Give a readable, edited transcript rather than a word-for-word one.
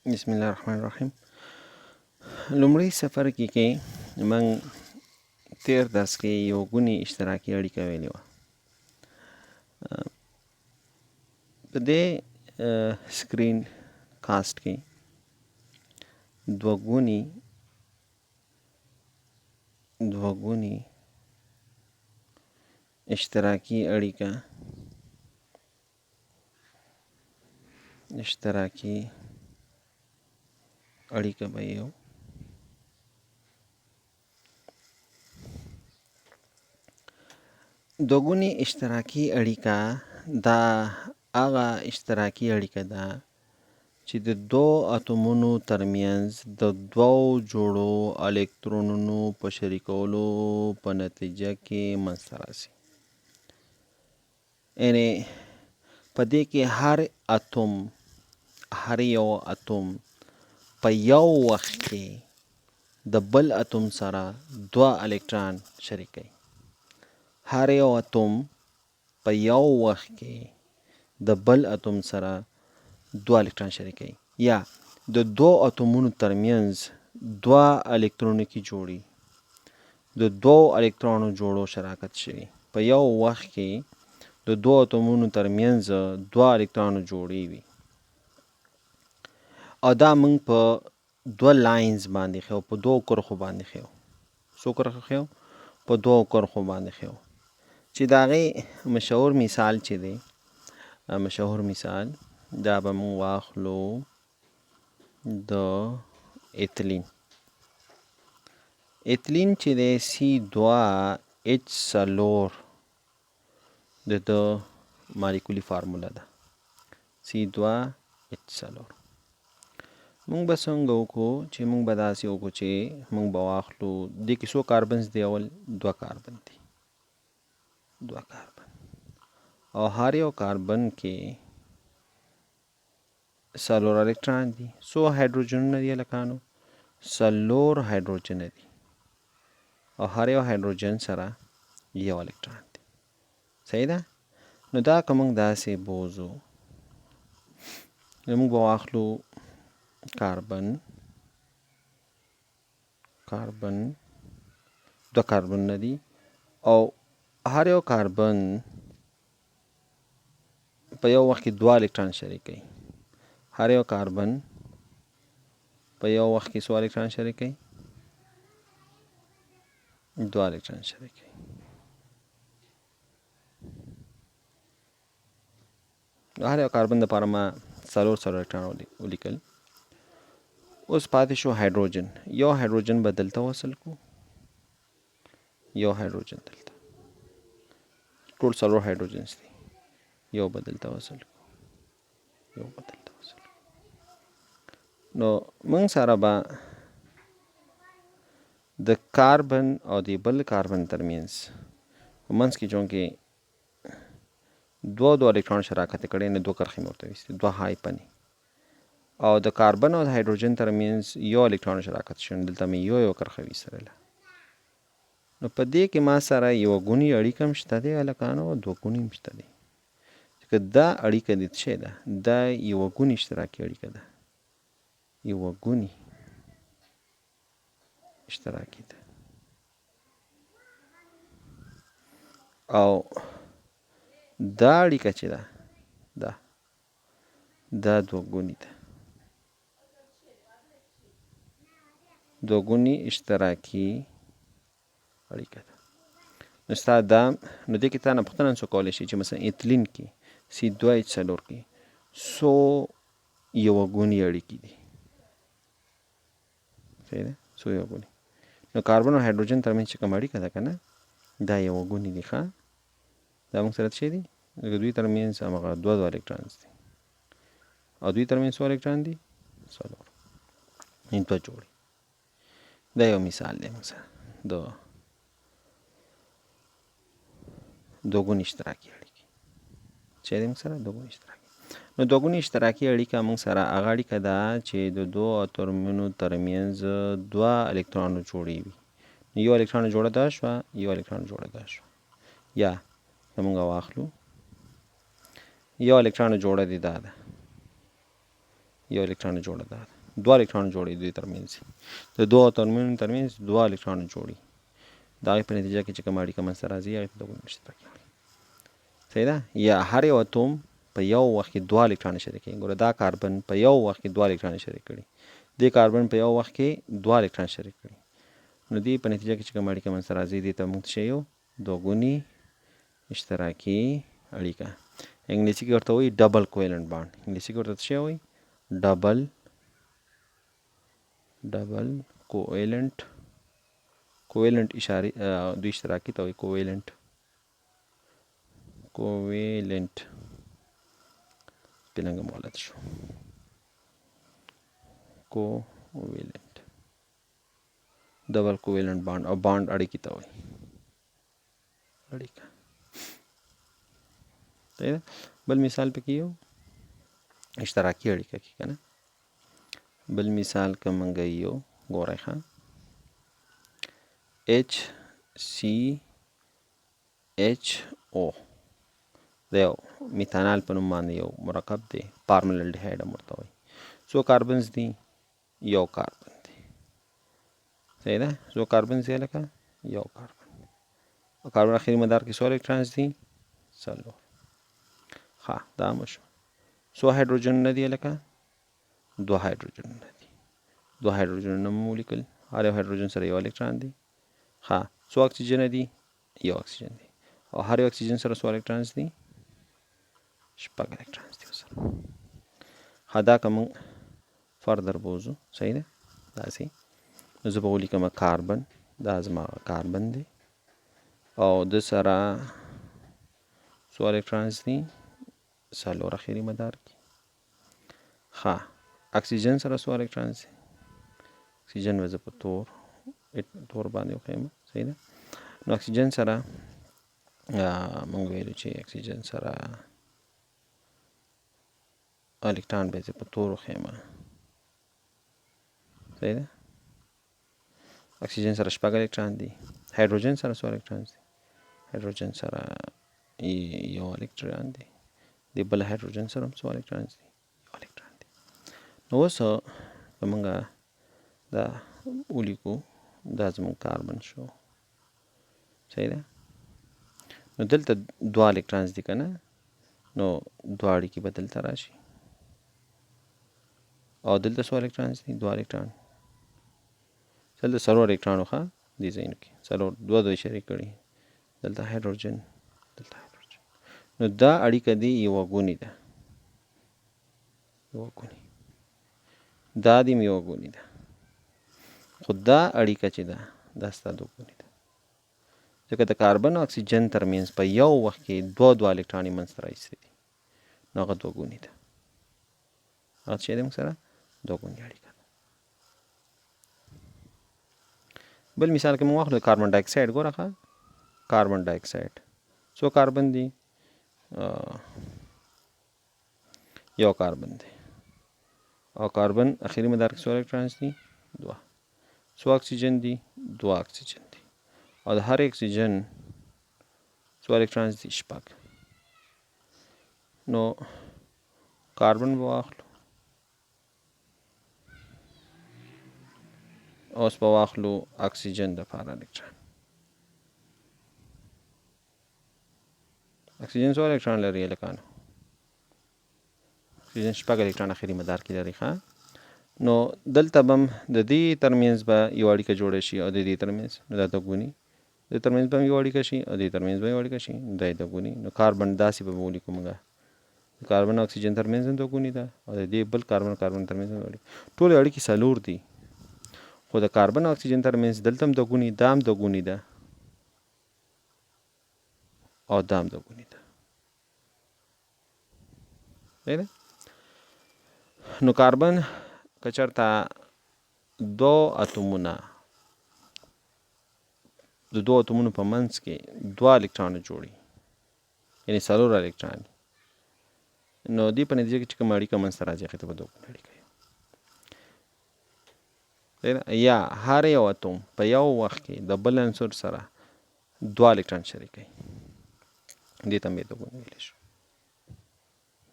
بسم الله الرحمن الرحیم. لومړی څپرکي کې موږ تیر درس کې یو غوني اشتراکي اړیکه ویلې وه. په دې سکرین کاست کې دوه غوني اشتراکي اړیکه به یو دوګونی اشتراکي اړیکه دا هغه اشتراکي اړیکه ده چې د دوو اتومونو ترمنځ د دوو جوړو الکترونونو په شریکولو په نتیجه کې منځته راسي. یعنې په دې کې هر یو اتوم په یو وخت کې د بل اتوم سره دوه الکترون شریکوي. هر یو اتوم په یو وخت کې د بل اتوم سره دوه الکترون شریکوي، یا د دوه اتومونو ترمنځ دوه الکترونیکي جوړي د دوه الکترونو جوړو شراکت شوي. په یو وخت کې د دوه اتومونو ترمنځ دوه الکترونو جوړي وي، او دا موږ په دوه لاینز باندې ښیو، په دوه کرښو باندې ښیو. څو کرښو ښیو؟ په دوه کرښو باندې ښیو. چې د هغې مشهور مثال چې دی، دا به موږ واخلو د ایتلین چې دی C2H4 د مالیکولي فارموله ده. C2H4 موږ به څنګه وکړو چې موږ به داسې وکړو چې موږ به واخلو دې کې څو کاربنز دی؟ اول دوه کاربن دی، او هر یو کاربن کې څلور الکترون دي. څو هایدروجنونه دي هلکانو؟ څلور هایدروجنه دي، او هر یو هایدروجن سره یو الکترون دی. صحیح ده؟ نو دا که موږ داسې بوځو، نو موږ به واخلو کاربن دوه کاربنونه دي، او هر یو کاربن په یو وخت کې دوه الکترون شریکوي. هر یو کاربن په یو وخت کې څو الکترون شریکوي؟ دوه الکترون شریکوي. هر یو کاربن دپاره ما څلور الکترون ولیکل. اوس پاتې شو هایدروجن. یو هایدروجن به دلته وصل کړو، یو هایدروجن دلته، ټول څلور هایدروجنز دي. یو به دلته وصل کړو، یو به دلته وصل کړو. نو موږ سره به د کاربن او د بل کاربن ترمنځ په منځ کې چونکې دوه الکترون شراکت کړی، نه دوه کرښې مې ورته ویستې، دوه هایپنې، او د کاربن او د هایدروجن ترمنځ یو الکترون شراکت شوی، دلته مې یو کرښه ویستله. نو په دې کې ما سره یوه ګوني اړیکه هم شته دی هلکانو، او دوه ګوني هم شته دی. که دا اړیکه دې څه ده؟ دا یوه ګوني اشتراکي اړیکه ده، یوه ګوني اشتراکي ده، او دا اړیکه چې ده دا دوه ګوني ده، دوه ګوني اشتراکي اړیکه ده. نو ستا دا نو دې کې تا نه پوښتنه څوک کولی شي چې مثلا ایتلین کې C2H4 کې څو یوه ګوني اړیکې دي؟ صحیح ده؟ څو یوه ګوني. نو کاربن او هایدروجن ترمنځ چې کوم اړیکه ده که نه، دا یوه ګوني دي. ښه، دا موږ سره څه دي؟ لکه دوی ترمنځ همغه دوه الکترونز دي، او دوی ترمنځ څو الکترون دي؟ څلور، یعنې دوه جوړې. دا یو مثال دی موږ سره د دوه ګوني اشتراکي اړیکې. چې دی موږ سره دوه ګوني اشتراکي. نو دوه ګوني اشتراکي اړیکه موږ سره هغه اړیکه ده چې د دوه اتومونو ترمنځ دوه الکترونونه جوړې وي. یو الکترون جوړه دا شوه، یو الکترون جوړه دا شوه. یا موږ واخلو یو الکترون جوړه دی دا ده، یو الکترون جوړه ده، دوه الکترون جوړي دوی ترمنځ، د دوه اتومونو ترمنځ دوه الکترون جوړي، د هغې په نتیجه کې چې کومه اړیکه منځته راځي هغې ته دوه ګونې اشتراکي وایي. صحیح ده. یا هر یو اتوم په یو وخت کې دوه الکترون شریکوي. ګوره دا کاربن په یو وخت کې دوه الکترون شریک کړي، دې کاربن په یو وخت کې دوه الکترون شریک کړي، نو دې په نتیجه کې چې کومه اړیکه منځته راځي دې ته موږ څه شی یو دوه ګونې اشتراکي اړیکه. انګلیسي کې ورته وایي ډبل کویلنټ بانډ. انګلیسي کې ورته څه شی وایي؟ ډبل کویلنټ اشارې دوی اشتراکي ته وایي کویلنټ سپیلنګ هم غلط شو. کوویلنټ ډبل کوویلنټ بانډ، او بانډ اړیکې ته وایي اړیکه. صحیح ده. بل مثال پکې یو اشتراکي اړیکه کې که نه، بل مثال که موږ یو ګورئ ښه HCHO د یو میتانال په نوم باندې یو مرکب دی، پارملالډیهایډ هم ورته وایي. څو کاربنز دي؟ یو کاربن دی. صحیح ده. څو کاربنز دی لکه یو کاربن. او کاربن اخري مدار کې څو الکترونز دي؟ څلور. ښه دا هم وشو. څو هایدروجنونه دي لکه دوه هایدروجنونه دي. دوه هایدروجنونه مو ولیکل، هر یو هایدروجن سره یو الکترون دی. ښه څو اکسیجن دي؟ یو اکسیجن دی. او هر یو اکسیجن سره څو الکترونز دي؟ شپږ الکترونز دي ورسره. ښه دا که موږ فردر بوځو، صحیح ده، داسې نو زه به ولیکم کاربن، دا زما کاربن دی او د سره څو الکترونز دي؟ څلور اخري مدار کې. ښه اکسیجن سره څو الکترونز دي؟ اکسیجن به زه په تور باندې وښیم. صحیح ده. نو اکسیجن سره موږ ویلو چې اکسیجن سره الکترون به زه په تور وښیم. صحیح ده. اکسیجن سره شپږ الکترون دي. هایدروجن سره څو الکترون دي؟ هایدروجن سره یو الکترون دی. د بل هایدروجن سره هم څو الکترون دي؟ یو الکترون دی. نو اوس که موږ دا ولیکو، دا زموږ کاربن شو. صحیح ده. نو دلته دوه الکترونز دي که نه، نو دوه اړیکې به دلته راشي. او دلته څو الکترونز دي؟ دوه الکترون. دلته څلور الکترونو ښه دې ځایونو کې څلور، دوه شریک کړي. دلته هایدروجن، دلته هایدروجن. نو دا اړیکه دې یوه ګونې ده، یوه ګونې. دا دې یوه ګونې ده، خو دا اړیکه چې ده دا ستا دوه ګونې ده، ځکه د کاربن او اکسیجن ترمنځ په یو وخت کې دوه الکترون یې منځته راایستې دي، نو هغه دوه ګونې ده. هغه څه شی دی موږ سره دوه ګونې اړیکه ده. بل مثال کې موږ واخلو کاربن ډای اکساید. ګوره ښه کاربن ډای اکساید څو کاربن دي؟ یو کاربن دی. او کاربن اخري مدار کې څو الکترونز دي؟ دوه. څو اکسیجن دي؟ دوه اکسیجن دي. او د هر اکسیجن څو الکترونز دي؟ شپږ. نو کاربن به واخلو، اوس به واخلو اکسیجن دپاره الکترون. اکسیجن څو الکترون لري هلکانو؟ اکسیجن شپږ الکترون اخري مدار کې لري. ښه نو دلته به هم د دې ترمنځ به یو اړیکه جوړه شي او د دې ترمنځ، نو دا دوه ګونې. د ترمنځ به هم یو اړیکه شي او د دې ترمنځ به یو اړیکه شي، دا یې دوه ګونې. نو کاربن داسې به ولیکو موږ، د کاربن او اکسیجن ترمنځ هم دوه ګونې ده او د دې بل کاربن ترمنځ هم اړیکه. ټولې اړیکې څلور دي، خو د کاربن او اکسیجن ترمنځ دلته هم دوه ګونې، دا هم دوه ګونې ده او دا هم دوه ګونې ده. صحیح ده. نو کاربن که چېرته دوه اتومونه، د دوه اتومونو په منځ کې دوه الکترونه جوړي، یعنې څلور الکترون، نو دې په نتیجه کې چې کومه اړیکه منځته راځي هغې ته به دوه ګونې اړیکه وي. یا هر یو اتوم په یو وخت کې د بل عنصر سره دوه الکترون شریکوي، دې ته هم یې دوه ګونې ویلی شو.